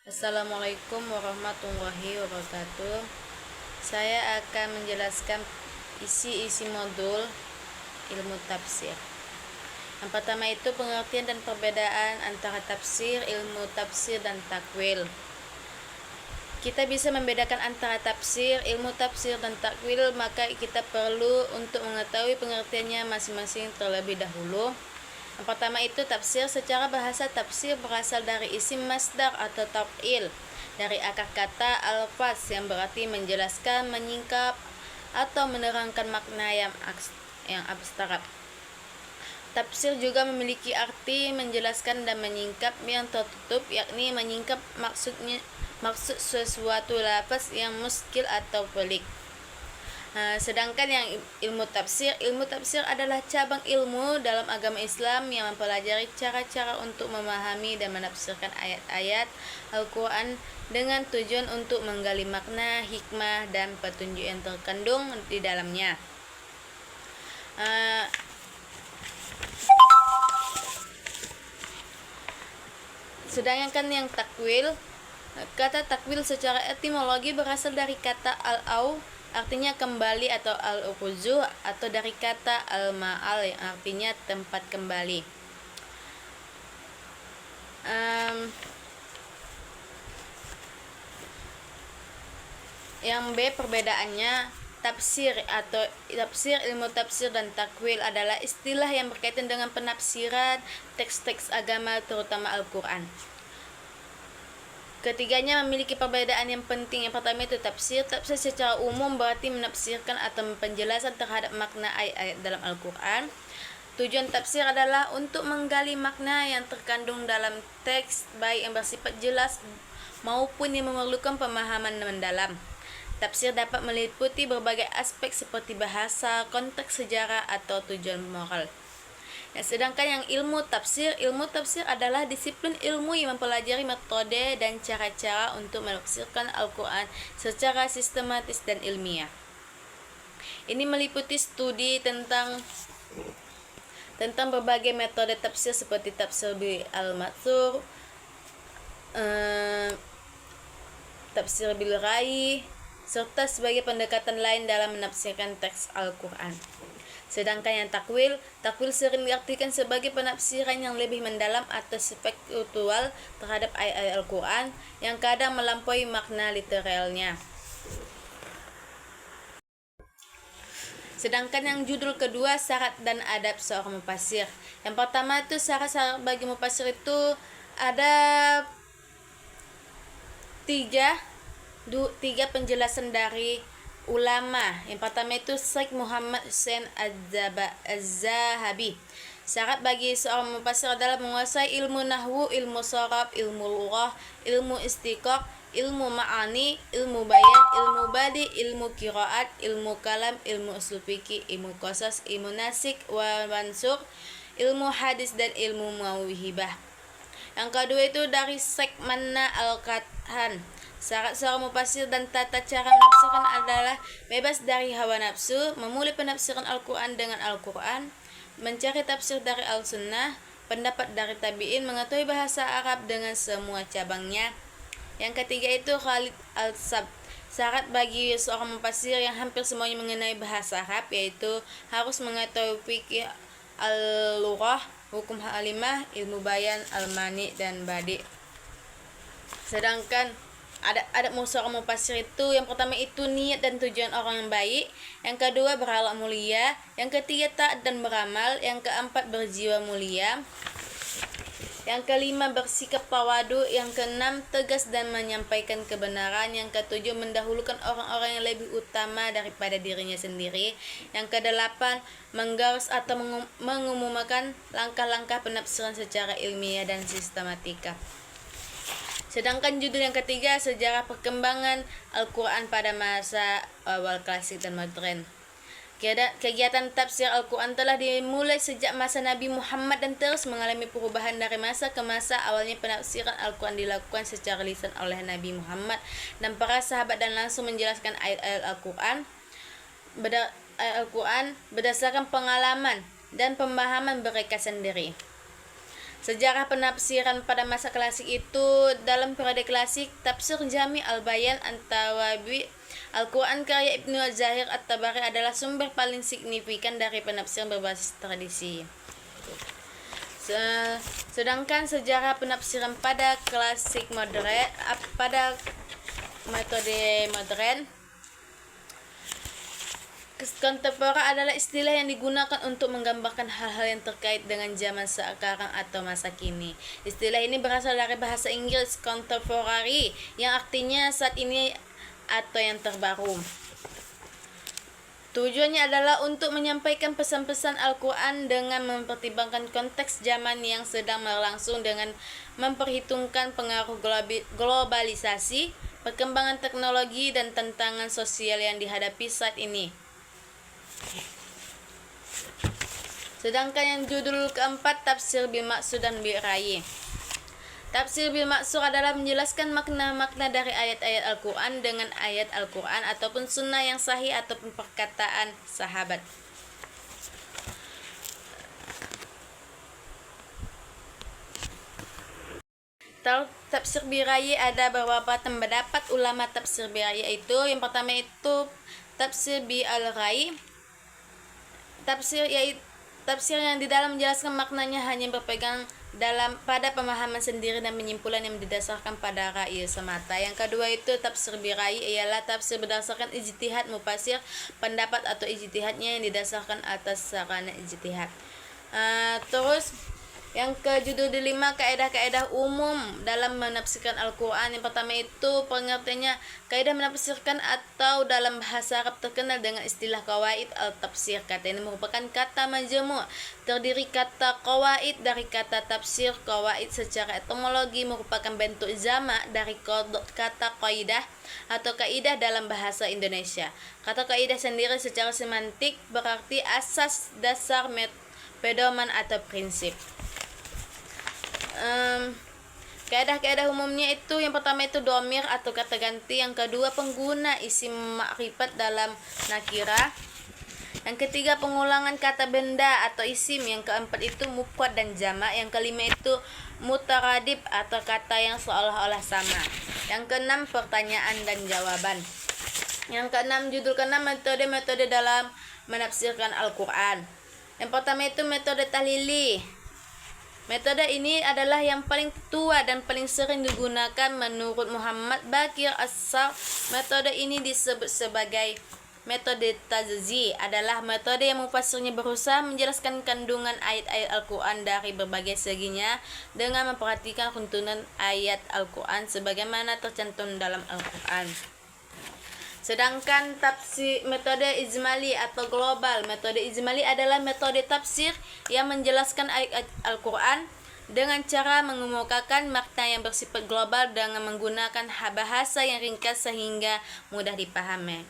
Assalamualaikum warahmatullahi wabarakatuh. Saya akan menjelaskan isi-isi modul ilmu tafsir. Yang pertama itu pengertian dan perbedaan antara tafsir, ilmu tafsir, dan takwil. Kita bisa membedakan antara tafsir, ilmu tafsir, dan takwil, maka kita perlu untuk mengetahui pengertiannya masing-masing terlebih dahulu. Yang pertama itu tafsir. Secara bahasa, tafsir berasal dari isim masdar atau taf'il, dari akar kata al-faz yang berarti menjelaskan, menyingkap, atau menerangkan makna yang abstrak. Tafsir juga memiliki arti menjelaskan dan menyingkap yang tertutup, yakni menyingkap maksud sesuatu lafaz yang muskil atau pelik. Sedangkan yang ilmu tafsir adalah cabang ilmu dalam agama Islam yang mempelajari cara-cara untuk memahami dan menafsirkan ayat-ayat Al-Quran dengan tujuan untuk menggali makna, hikmah, dan petunjuk yang terkandung di dalamnya. Sedangkan yang takwil, kata takwil secara etimologi berasal dari kata al-au, artinya kembali, atau al-uruzu, atau dari kata al-ma'al yang artinya tempat kembali. Yang B, perbedaannya. Tafsir atau tafsir, ilmu tafsir, dan takwil adalah istilah yang berkaitan dengan penafsiran teks-teks agama, terutama Al-Quran. Ketiganya memiliki perbedaan yang penting. Yang pertama itu tafsir. Tafsir secara umum berarti menafsirkan atau penjelasan terhadap makna ayat-ayat dalam Al-Quran. Tujuan tafsir adalah untuk menggali makna yang terkandung dalam teks, baik yang bersifat jelas maupun yang memerlukan pemahaman mendalam. Tafsir dapat meliputi berbagai aspek seperti bahasa, konteks sejarah, atau tujuan moral. Sedangkan yang ilmu tafsir adalah disiplin ilmu yang mempelajari metode dan cara-cara untuk menafsirkan Al-Quran secara sistematis dan ilmiah. Ini meliputi studi tentang berbagai metode tafsir seperti tafsir bil al-matsur, tafsir bil rai, serta sebagai pendekatan lain dalam menafsirkan teks Al-Quran. Sedangkan yang takwil sering diartikan sebagai penafsiran yang lebih mendalam atau spiritual terhadap ayat-ayat Al-Quran yang kadang melampaui makna literalnya. Sedangkan yang judul kedua, syarat dan adab seorang mufassir. Yang pertama itu syarat bagi mufassir itu ada tiga penjelasan dari ulama. Yang pertama itu Syekh Muhammad Hussein Az-Zahabi. Syarat bagi seorang mufassir adalah menguasai ilmu nahwu, ilmu sharaf, ilmu lughah, ilmu istiqaq, ilmu ma'ani, ilmu bayan, ilmu badi, ilmu qiraat, ilmu kalam, ilmu usul fikih, ilmu qasas, ilmu nasik wa mansukh, ilmu hadis, dan ilmu mauhibah. Yang kedua itu dari Syekh Manna Al-Qathan. Syarat seorang mufassir dan tata cara menafsirkan adalah bebas dari hawa nafsu, memulai penafsiran Al-Quran dengan Al-Quran, mencari tafsir dari Al-Sunnah, pendapat dari tabi'in, mengetahui bahasa Arab dengan semua cabangnya. Yang ketiga itu Khalid Al-Sab. Syarat bagi seorang mufassir yang hampir semuanya mengenai bahasa Arab, yaitu harus mengetahui fikih al-lughah, hukum halimah, ilmu bayan, al-mani, dan badi. Sedangkan ada seorang mufassir itu, yang pertama itu niat dan tujuan orang yang baik, yang kedua berakhlak mulia, yang ketiga taat dan beramal, yang keempat berjiwa mulia, yang kelima bersikap tawadu, yang keenam tegas dan menyampaikan kebenaran, yang ketujuh mendahulukan orang-orang yang lebih utama daripada dirinya sendiri, yang kedelapan menggaris atau mengumumkan langkah-langkah penafsiran secara ilmiah dan sistematika. Sedangkan judul yang ketiga, sejarah perkembangan Al-Quran pada masa awal klasik dan modern. Kegiatan tafsir Al-Quran telah dimulai sejak masa Nabi Muhammad dan terus mengalami perubahan dari masa ke masa. Awalnya penafsiran Al-Quran dilakukan secara lisan oleh Nabi Muhammad dan para sahabat dan langsung menjelaskan ayat-ayat Al-Quran berdasarkan pengalaman dan pemahaman mereka sendiri. Sejarah penafsiran pada masa klasik itu, dalam periode klasik, tafsir Jami al-Bayan An-Tawabi Al-Quran karya Ibnu Az-Zahir At-Tabari adalah sumber paling signifikan dari penafsiran berbasis tradisi. Sedangkan sejarah penafsiran pada klasik modern, pada metode modern kontemporer adalah istilah yang digunakan untuk menggambarkan hal-hal yang terkait dengan zaman sekarang atau masa kini. Istilah ini berasal dari bahasa Inggris contemporary yang artinya saat ini atau yang terbaru. Tujuannya adalah untuk menyampaikan pesan-pesan Al-Quran dengan mempertimbangkan konteks zaman yang sedang berlangsung dengan memperhitungkan pengaruh globalisasi, perkembangan teknologi, dan tantangan sosial yang dihadapi saat ini. Sedangkan yang judul keempat, Tafsir bil Maqsud dan bil Rayi. Tafsir bil Maqsud adalah menjelaskan makna-makna dari ayat-ayat Al-Quran dengan ayat Al-Quran ataupun sunnah yang sahih ataupun perkataan sahabat. Tafsir bil Rayi ada beberapa pendapat ulama tafsir bil Rayi itu. Yang pertama itu tafsir bil Rayi. Tafsir yang di dalam menjelaskan maknanya hanya berpegang pada pemahaman sendiri dan penyimpulan yang didasarkan pada ra'yi semata. Yang kedua itu tafsir bil Rayi ialah tafsir berdasarkan ijtihad mufasir, pendapat atau ijtihadnya yang didasarkan atas sarana ijtihad. Terus yang ke judul kelima, kaidah-kaidah umum dalam menafsirkan Al-Quran. Yang pertama itu pengertiannya, kaidah menafsirkan atau dalam bahasa Arab terkenal dengan istilah qawaid al-tafsir. Kata ini merupakan kata majmu', terdiri kata qawaid dari kata tafsir. Qawaid secara etimologi merupakan bentuk jamak dari kata qaidah atau kaidah dalam bahasa Indonesia. Kata kaidah sendiri secara semantik berarti asas, dasar, pedoman atau prinsip. Kaidah-kaidah umumnya itu, yang pertama itu domir atau kata ganti, yang kedua pengguna isim makrifat dalam nakira, yang ketiga pengulangan kata benda atau isim, yang keempat itu mufrad dan jamak, yang kelima itu mutaradif atau kata yang seolah-olah sama, yang keenam pertanyaan dan jawaban, yang keenam judul keenam metode-metode dalam menafsirkan Al-Quran. Yang pertama itu metode tahlili. Metode ini adalah yang paling tua dan paling sering digunakan menurut Muhammad Baqir As-Sar. Metode ini disebut sebagai metode tazzi, adalah metode yang mufasirnya berusaha menjelaskan kandungan ayat-ayat Al-Quran dari berbagai seginya dengan memperhatikan runtunan ayat Al-Quran sebagaimana tercantum dalam Al-Quran. Sedangkan metode ijmali atau global. Metode ijmali adalah metode tafsir yang menjelaskan ayat Al-Quran dengan cara mengemukakan makna yang bersifat global dengan menggunakan bahasa yang ringkas sehingga mudah dipahami.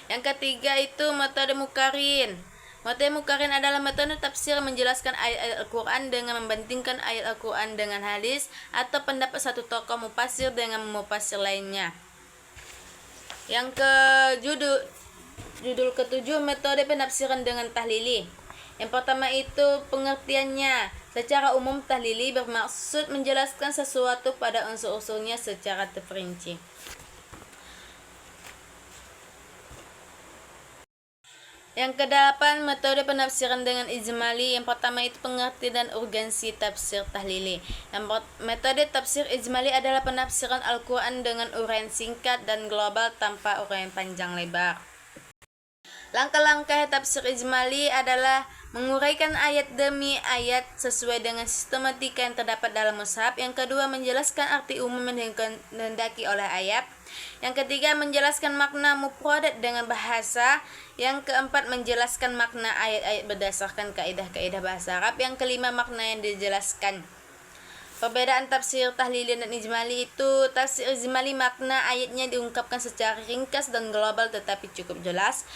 Yang ketiga itu metode mukarin. Metode mukarin adalah metode tafsir menjelaskan ayat Al-Quran dengan membandingkan ayat Al-Quran dengan hadis atau pendapat satu tokoh mufasir dengan mufasir lainnya. Yang ke judul ketujuh, metode penafsiran dengan tahlili. Yang pertama itu pengertiannya. Secara umum tahlili bermaksud menjelaskan sesuatu pada unsur-unsurnya secara terperinci. Yang kedelapan, metode penafsiran dengan ijmali. Yang pertama itu pengertian dan urgensi tafsir tahlili. Metode tafsir ijmali adalah penafsiran Al-Quran dengan uraian singkat dan global tanpa uraian panjang lebar. Langkah-langkah tafsir ijmali adalah menguraikan ayat demi ayat sesuai dengan sistematika yang terdapat dalam mushaf. Yang kedua, menjelaskan arti umum yang dihendaki oleh ayat. Yang ketiga, menjelaskan makna mufrad dengan bahasa. Yang keempat, menjelaskan makna ayat-ayat berdasarkan kaidah-kaidah bahasa Arab. Yang kelima, makna yang dijelaskan. Perbedaan tafsir tahlili dan ijmali itu, tafsir ijmali makna ayatnya diungkapkan secara ringkas dan global tetapi cukup jelas.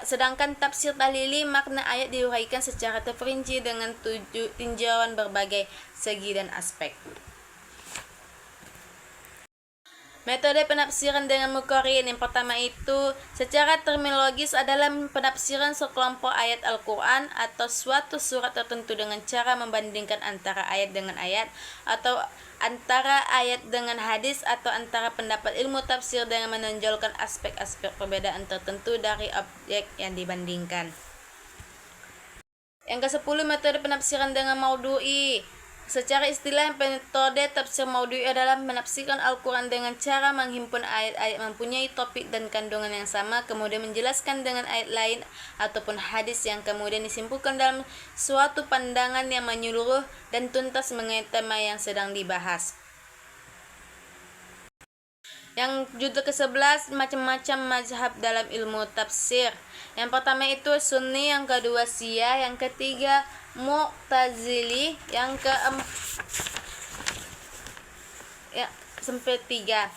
Sedangkan tafsir tahlili makna ayat diuraikan secara terperinci dengan tinjauan berbagai segi dan aspek. Metode penafsiran dengan muqarrin yang pertama itu secara terminologis adalah penafsiran sekelompok ayat Al-Quran atau suatu surat tertentu dengan cara membandingkan antara ayat dengan ayat atau antara ayat dengan hadis atau antara pendapat ilmu tafsir dengan menonjolkan aspek-aspek perbedaan tertentu dari objek yang dibandingkan. Yang ke-10 metode penafsiran dengan maudhu'i. Secara istilah metode tafsir maudhu'i adalah menafsirkan Al-Quran dengan cara menghimpun ayat-ayat mempunyai topik dan kandungan yang sama, kemudian menjelaskan dengan ayat lain ataupun hadis yang kemudian disimpulkan dalam suatu pandangan yang menyeluruh dan tuntas mengenai tema yang sedang dibahas. Yang judul ke-11 macam-macam mazhab dalam ilmu tafsir. Yang pertama itu Sunni, yang kedua Syiah, yang ketiga Mu'tazili, yang keempat sampai 3.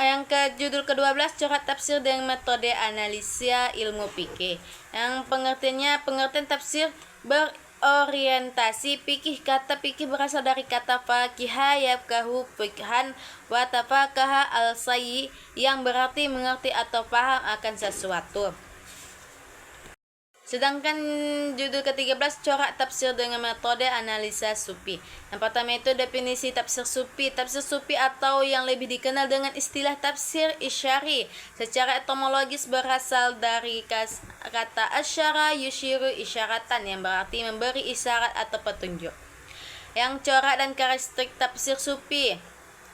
Yang ke judul ke-12 corak tafsir dengan metode analisa ilmu fikih. Yang pengertian tafsir berorientasi fikih. Kata fikih berasal dari kata faqiha yafqahu fiqhan wa tafaqaha al-sayyi yang berarti mengerti atau paham akan sesuatu. Sedangkan judul ke-13 corak tafsir dengan metode analisa sufi. Yang pertama itu definisi tafsir sufi. Tafsir sufi atau yang lebih dikenal dengan istilah tafsir isyari secara etimologis berasal dari kata asyara yushiru isyaratan yang berarti memberi isyarat atau petunjuk. Yang corak dan karakteristik tafsir sufi.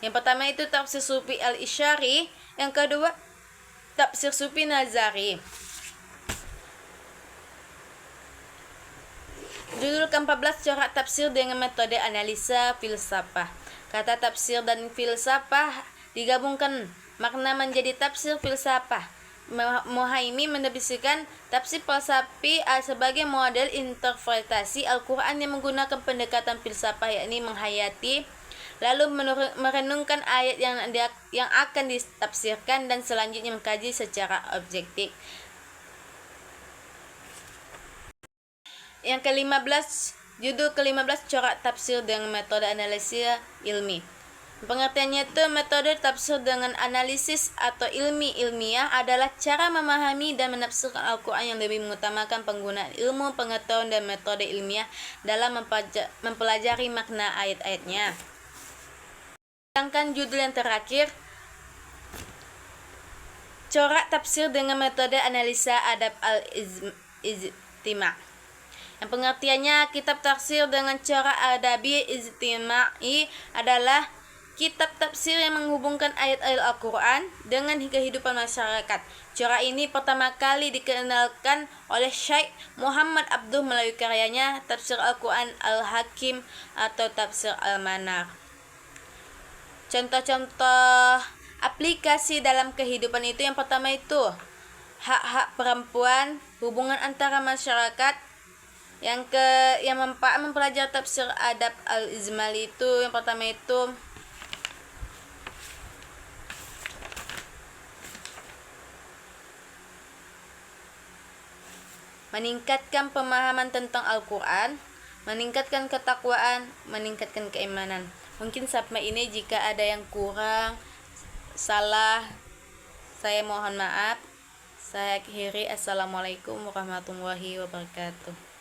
Yang pertama itu tafsir sufi al-isyari, yang kedua tafsir sufi nazari. Judul ke-14 corak tafsir dengan metode analisa filsafah. Kata tafsir dan filsafah digabungkan makna menjadi tafsir filsafah. Muhaimi mendefinisikan tafsir falsafi sebagai model interpretasi Al-Quran yang menggunakan pendekatan filsafah, yakni menghayati lalu merenungkan ayat yang akan ditafsirkan dan selanjutnya mengkaji secara objektif. Yang ke-15, judul ke-15 corak tafsir dengan metode analisis ilmi. Pengertiannya itu metode tafsir dengan analisis atau ilmiah adalah cara memahami dan menafsirkan Al-Quran yang lebih mengutamakan penggunaan ilmu pengetahuan dan metode ilmiah dalam mempelajari makna ayat-ayatnya. Sedangkan judul yang terakhir corak tafsir dengan metode analisa adab al-ijtima'. Yang pengertiannya kitab tafsir dengan cara adabi ijtima'i adalah kitab tafsir yang menghubungkan ayat-ayat Al-Quran dengan kehidupan masyarakat. Cara ini pertama kali dikenalkan oleh Syekh Muhammad Abduh melalui karyanya Tafsir Al-Quran Al-Hakim atau Tafsir Al-Manar. Contoh-contoh aplikasi dalam kehidupan itu yang pertama itu hak-hak perempuan, hubungan antara masyarakat. Yang mempelajari tafsir adab al-ijmali itu yang pertama itu meningkatkan pemahaman tentang Al-Quran, meningkatkan ketakwaan, meningkatkan keimanan. Mungkin sampai ini, jika ada yang kurang, salah, saya mohon maaf. Saya akhiri. Assalamualaikum warahmatullahi wabarakatuh.